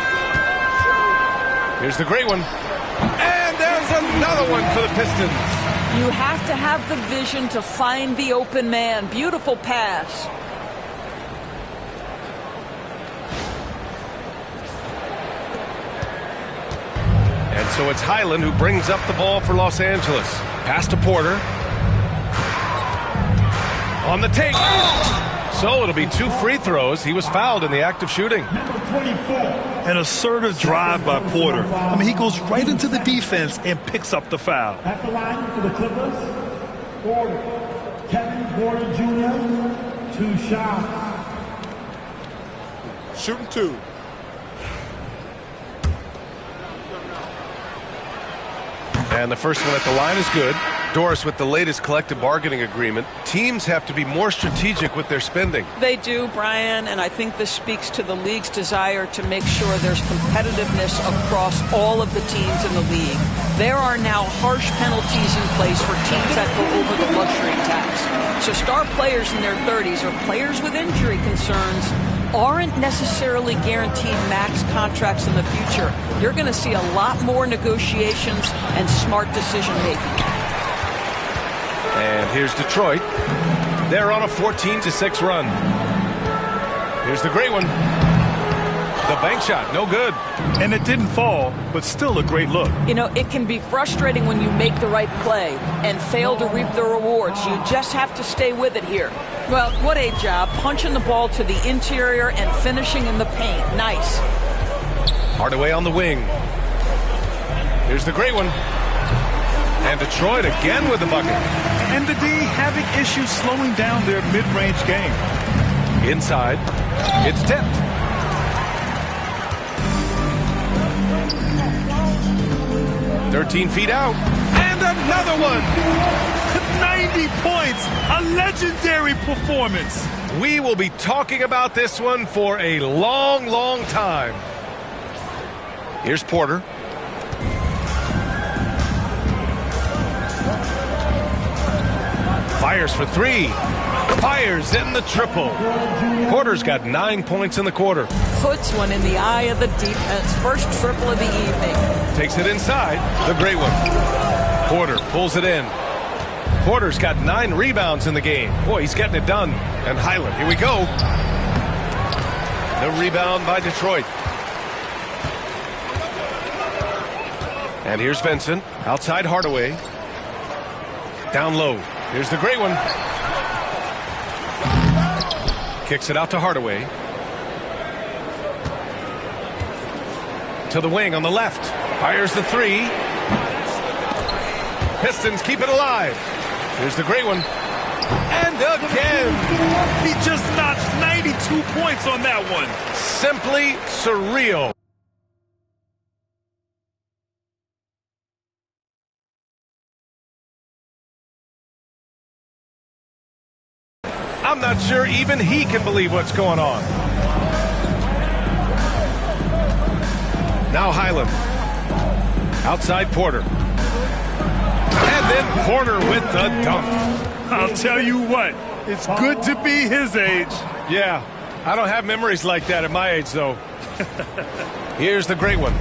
Here's the great one. And there's another one for the Pistons. You have to have the vision to find the open man. Beautiful pass. So it's Highland who brings up the ball for Los Angeles. Pass to Porter. On the take. So it'll be 2 free throws. He was fouled in the act of shooting. An assertive drive by Porter. I mean, he goes right into the defense and picks up the foul. At the line for the Clippers, Kevin Porter Jr., 2 shots. Shooting 2. And the first one at the line is good. Doris, with the latest collective bargaining agreement, teams have to be more strategic with their spending. They do, Brian, and I think this speaks to the league's desire to make sure there's competitiveness across all of the teams in the league. There are now harsh penalties in place for teams that go over the luxury tax. So star players in their 30s or players with injury concerns aren't necessarily guaranteed max contracts in the future. You're going to see a lot more negotiations and smart decision making. And here's Detroit. They're on a 14-6 run. Here's the great one. The bank shot, no good. And it didn't fall, but still a great look. You know, it can be frustrating when you make the right play and fail to reap the rewards. You just have to stay with it here. Well, what a job. Punching the ball to the interior and finishing in the paint. Nice. Hardaway on the wing. Here's the great one. And Detroit again with the bucket. And the D having issues slowing down their mid-range game. Inside, it's tipped. "13 feet out, and another one. 90 points, a legendary performance. We will be talking about this one for a long, long time. Here's Porter. Fires for 3. Fires in the triple. Porter's got 9 points in the quarter. Puts one in the eye of the defense. First triple of the evening. Takes it inside. The great one. Porter pulls it in. Porter's got 9 rebounds in the game. Boy, he's getting it done. And Highland, here we go. The rebound by Detroit. And here's Vincent. Outside Hardaway. Down low. Here's the great one. Kicks it out to Hardaway. To the wing on the left. Fires the 3. Pistons keep it alive. Here's the great one. And again. He just notched 92 points on that one. Simply surreal. I'm not sure even he can believe what's going on. Now Highland. Outside Porter. And then Porter with the dunk. I'll tell you what, it's good to be his age. Yeah, I don't have memories like that at my age, though. Here's the great one.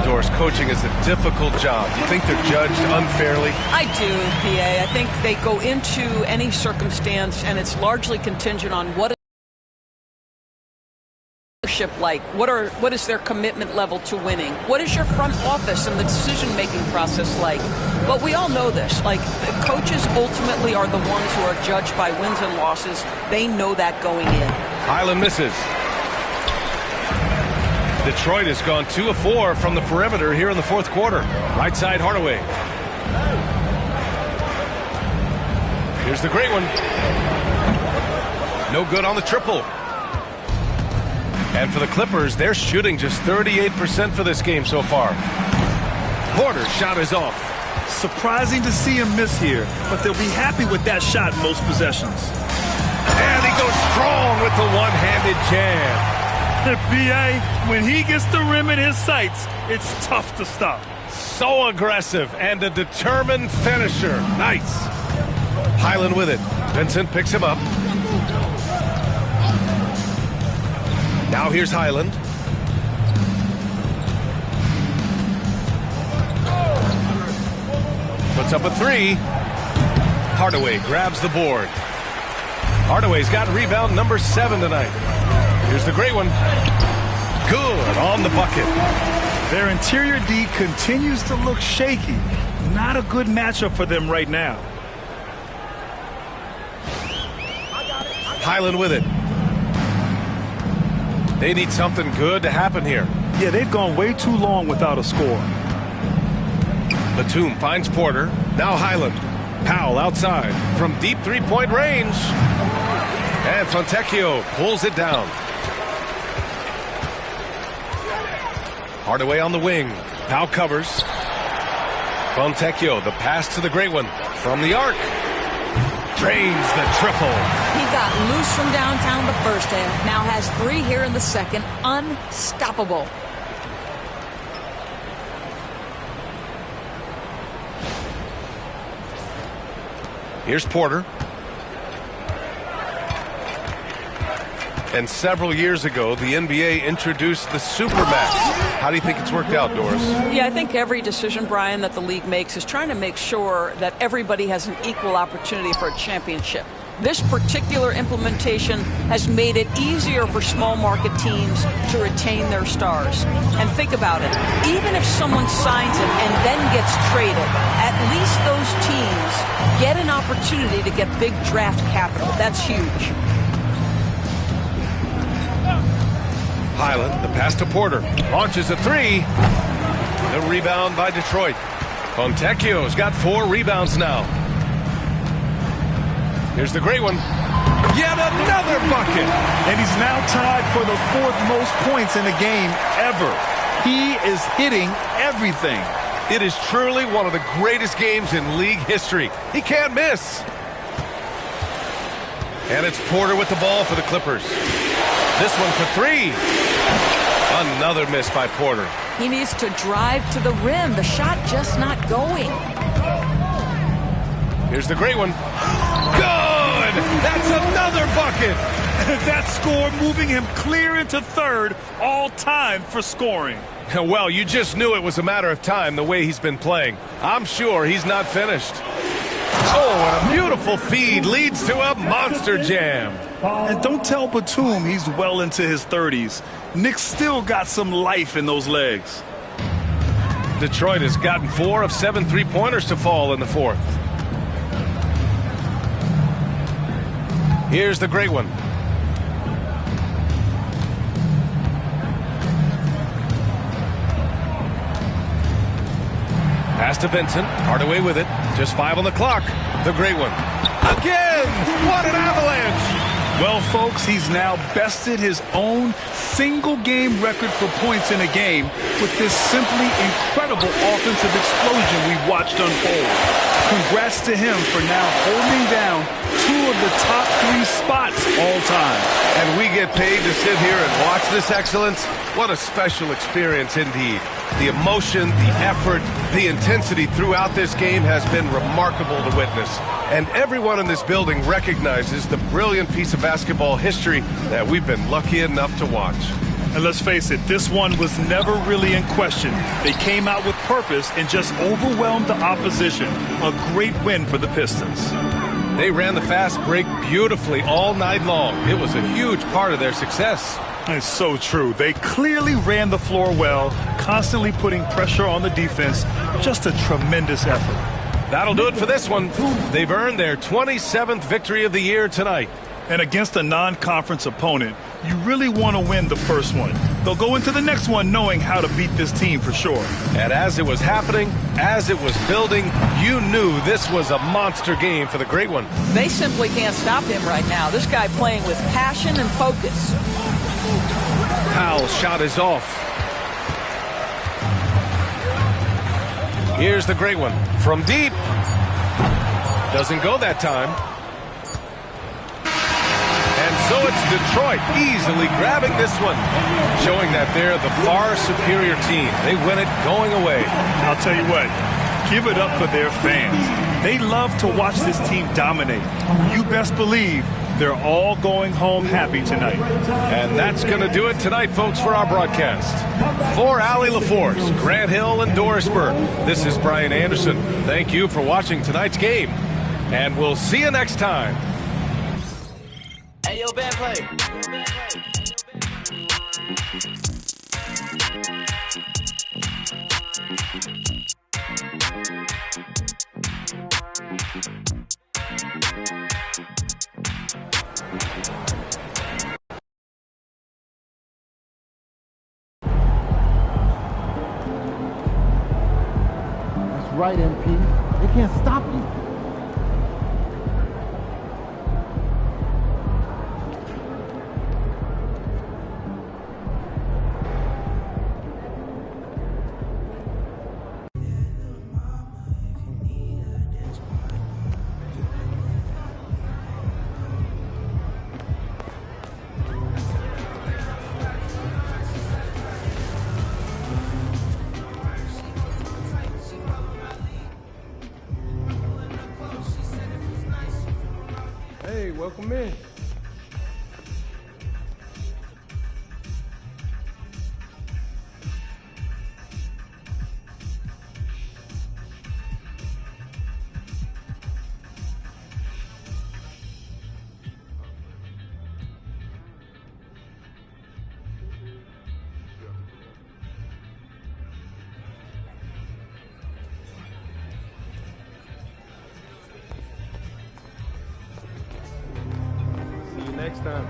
Doris, coaching is a difficult job. You think they're judged unfairly? I do, PA. I think they go into any circumstance, and it's largely contingent on what like. What is their commitment level to winning? What is your front office and the decision-making process like? But we all know this. Like, the coaches ultimately are the ones who are judged by wins and losses. They know that going in. Highland misses. Detroit has gone 2 of 4 from the perimeter here in the fourth quarter. Right side Hardaway. Here's the great one. No good on the triple. And for the Clippers, they're shooting just 38% for this game so far. Porter's shot is off. Surprising to see him miss here, but they'll be happy with that shot in most possessions. And he goes strong with the one-handed jam. PA, when he gets the rim in his sights, it's tough to stop. So aggressive and a determined finisher. Nice. Highland with it. Vincent picks him up. Now here's Highland. Puts up a 3. Hardaway grabs the board. Hardaway's got rebound number 7 tonight. Here's the great one. Good on the bucket. Their interior D continues to look shaky. Not a good matchup for them right now. Highland with it. They need something good to happen here. Yeah, they've gone way too long without a score. Batum finds Porter. Now Highland. Powell outside from deep three-point range. And Fontecchio pulls it down. Hardaway on the wing. Powell covers. Fontecchio, the pass to the great one. From the arc. Drains the triple. He got loose from downtown the first half. Now has 3 here in the second. Unstoppable. Here's Porter. And several years ago, the NBA introduced the Supermax. How do you think it's worked out, Doris? Yeah, I think every decision, Brian, that the league makes is trying to make sure that everybody has an equal opportunity for a championship. This particular implementation has made it easier for small market teams to retain their stars. And think about it. Even if someone signs it and then gets traded, at least those teams get an opportunity to get big draft capital. That's huge. Highland, the pass to Porter. Launches a 3. The rebound by Detroit. Fontecchio's got 4 rebounds now. Here's the great one. Yet another bucket. And he's now tied for the 4th most points in a game ever. He is hitting everything. It is truly one of the greatest games in league history. He can't miss. And it's Porter with the ball for the Clippers. This one for 3. Another miss by Porter. He needs to drive to the rim. The shot just not going. Here's the great one. Good! That's another bucket! That score moving him clear into 3rd all time for scoring. Well, you just knew it was a matter of time the way he's been playing. I'm sure he's not finished. Oh, and a beautiful feed leads to a monster jam. And don't tell Batum he's well into his 30s. Nick's still got some life in those legs. Detroit has gotten 4 of 7 3-pointers to fall in the 4th. Here's the great one. Pass to Vincent. Hardaway with it. Just 5 on the clock. The great one. Again! What an avalanche! Well, folks, he's now bested his own single-game record for points in a game with this simply incredible offensive explosion we've watched unfold. Congrats to him for now holding down 2 of the top 3 spots all time. And we get paid to sit here and watch this excellence? What a special experience indeed. The emotion, the effort, the intensity throughout this game has been remarkable to witness. And everyone in this building recognizes the brilliant piece of basketball history that we've been lucky enough to watch. And let's face it, this one was never really in question. They came out with purpose and just overwhelmed the opposition. A great win for the Pistons. They ran the fast break beautifully all night long. It was a huge part of their success. It's so true. They clearly ran the floor well, constantly putting pressure on the defense. Just a tremendous effort. That'll do it for this one. They've earned their 27th victory of the year tonight. And against a non-conference opponent, you really want to win the first one. They'll go into the next one knowing how to beat this team for sure. And as it was happening, as it was building, you knew this was a monster game for the great one. They simply can't stop him right now. This guy playing with passion and focus. Powell's shot is off. Here's the great one from deep. Doesn't go that time. And so it's Detroit easily grabbing this one, showing that they're the far superior team. They win it going away. I'll tell you what, give it up for their fans. They love to watch this team dominate. You best believe they're all going home happy tonight. And that's going to do it tonight, folks, for our broadcast. For Allie LaForce, Grant Hill, and Doris Burke, this is Brian Anderson. Thank you for watching tonight's game, and we'll see you next time. Hey, yo, band play. right, MP. They can't stop you. Hey, welcome in. See you next time.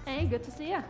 Hey, good to see you.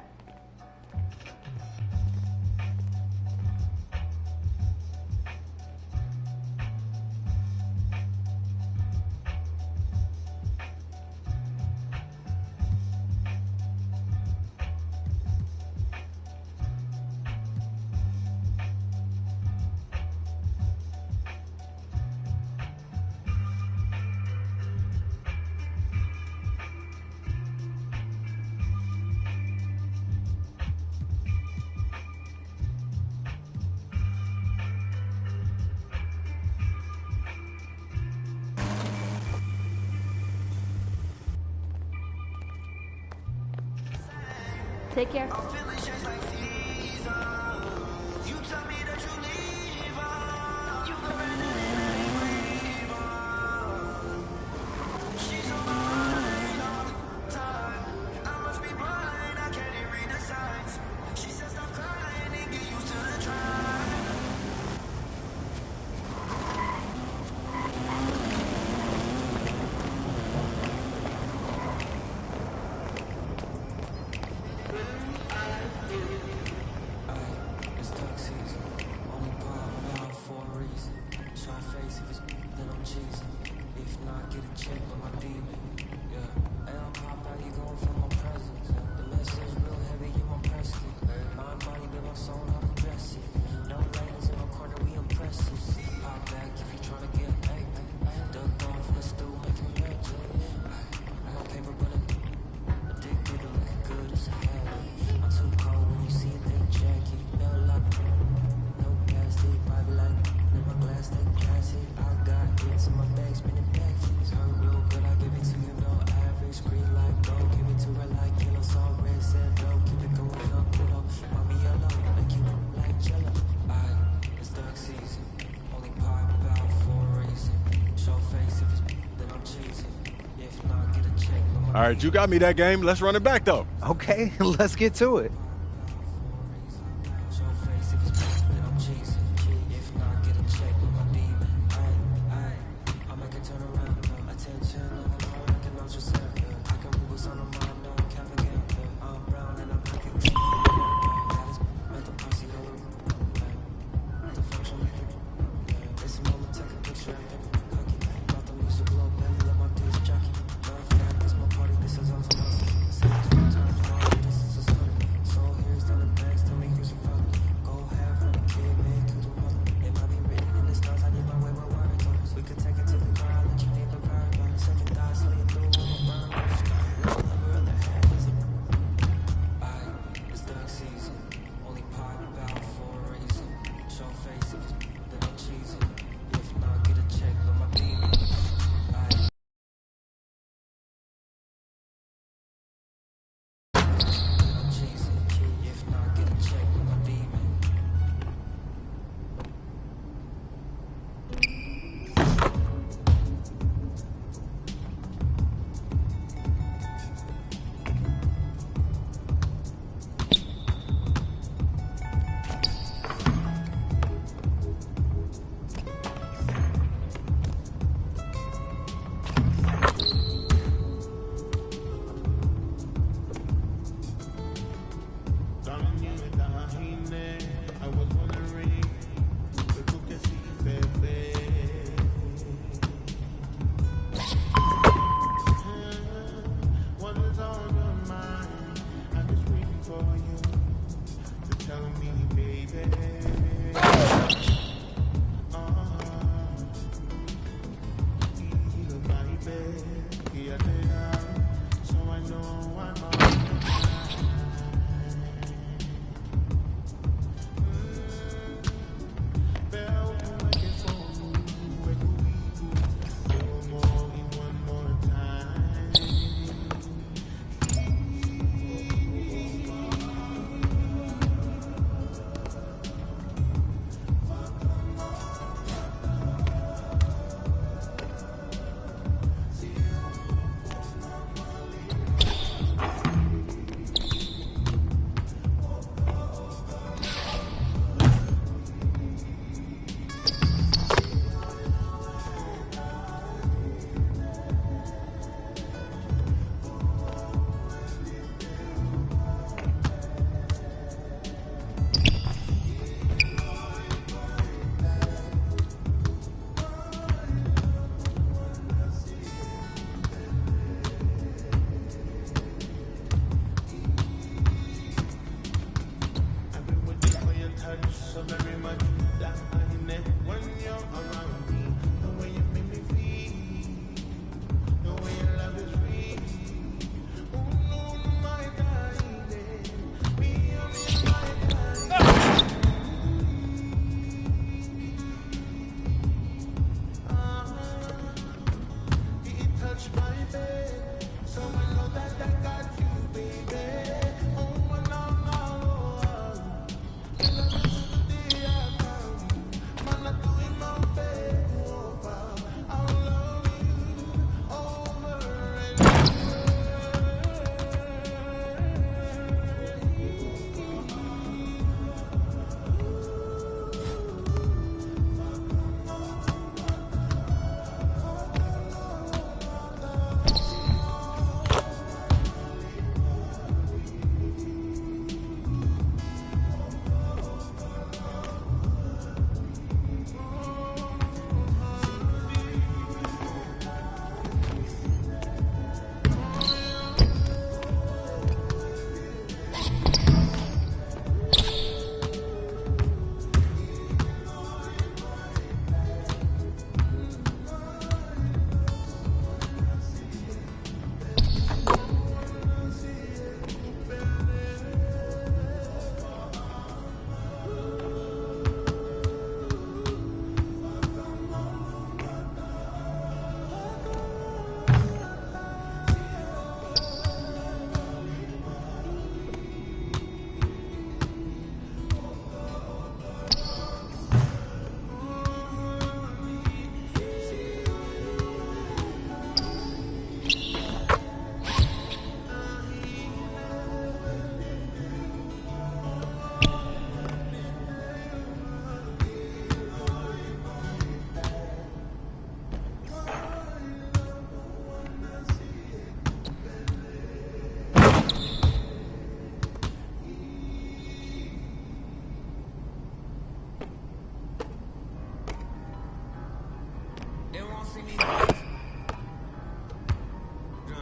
Take care. All right, you got me that game. Let's run it back, though. Okay, let's get to it.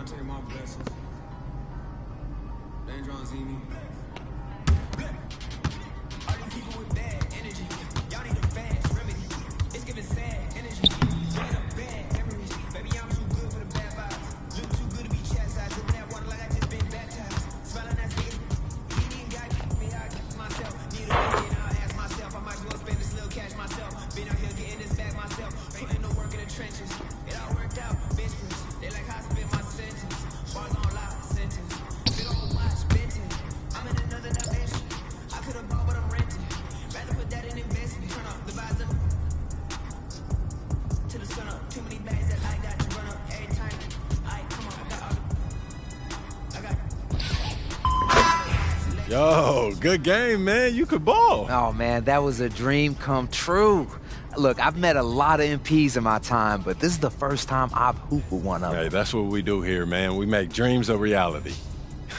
take my blessings. They ain't trying to see me. All these people with bad energy. Y'all need a fast remedy. It's giving sad energy. Turn up bad memories. Baby, I'm too good for the bad vibes. Look too good to be chastised. Dripping that water like I just been baptized. Smiling that nigga. He ain't got me. I got myself. Need a million, I'll ask myself. I might as well spend this little cash myself. Been out here getting this bag myself. Putting no work in the trenches. It all worked out. Bench press. They like how I spent my sentence. Bars on lock, sentence. Big old watch, Benton. I'm in another dimension. I could have bought, but I'm renting. Rather put that in investment. Turn up the vibes up to the sun up. Too many bags that I got to run up every time. Alright, come on, I got Yo, good game, man. You could ball. Oh, man, that was a dream come true. Look, I've met a lot of MPs in my time, but this is the first time I've hooped with one of them. Hey, that's what we do here, man. We make dreams a reality.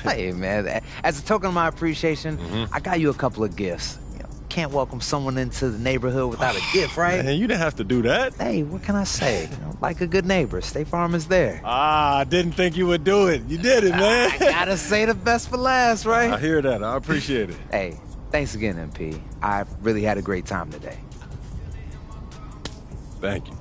Hey, man, as a token of my appreciation, I got you a couple of gifts. You know, can't welcome someone into the neighborhood without a gift, right? Man, you didn't have to do that. Hey, what can I say? You know, like a good neighbor, State Farm is there. I didn't think you would do it. You did it, man. I gotta say the best for last, right? I hear that. I appreciate it. Hey, thanks again, MP. I've really had a great time today. Thank you.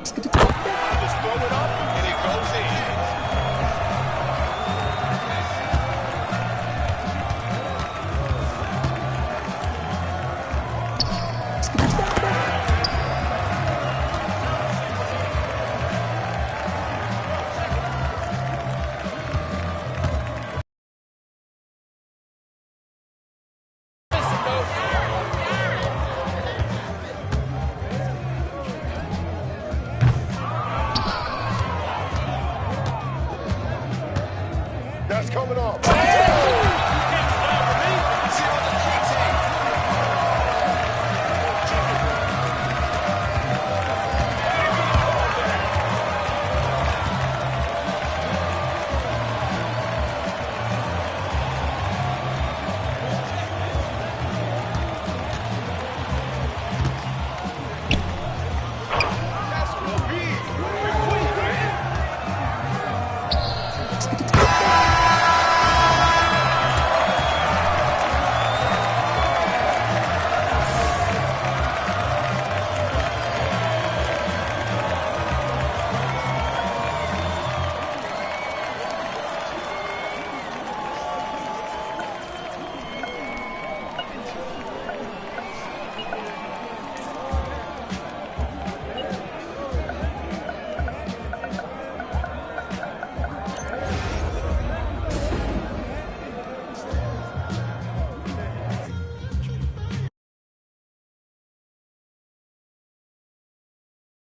Just throw it up.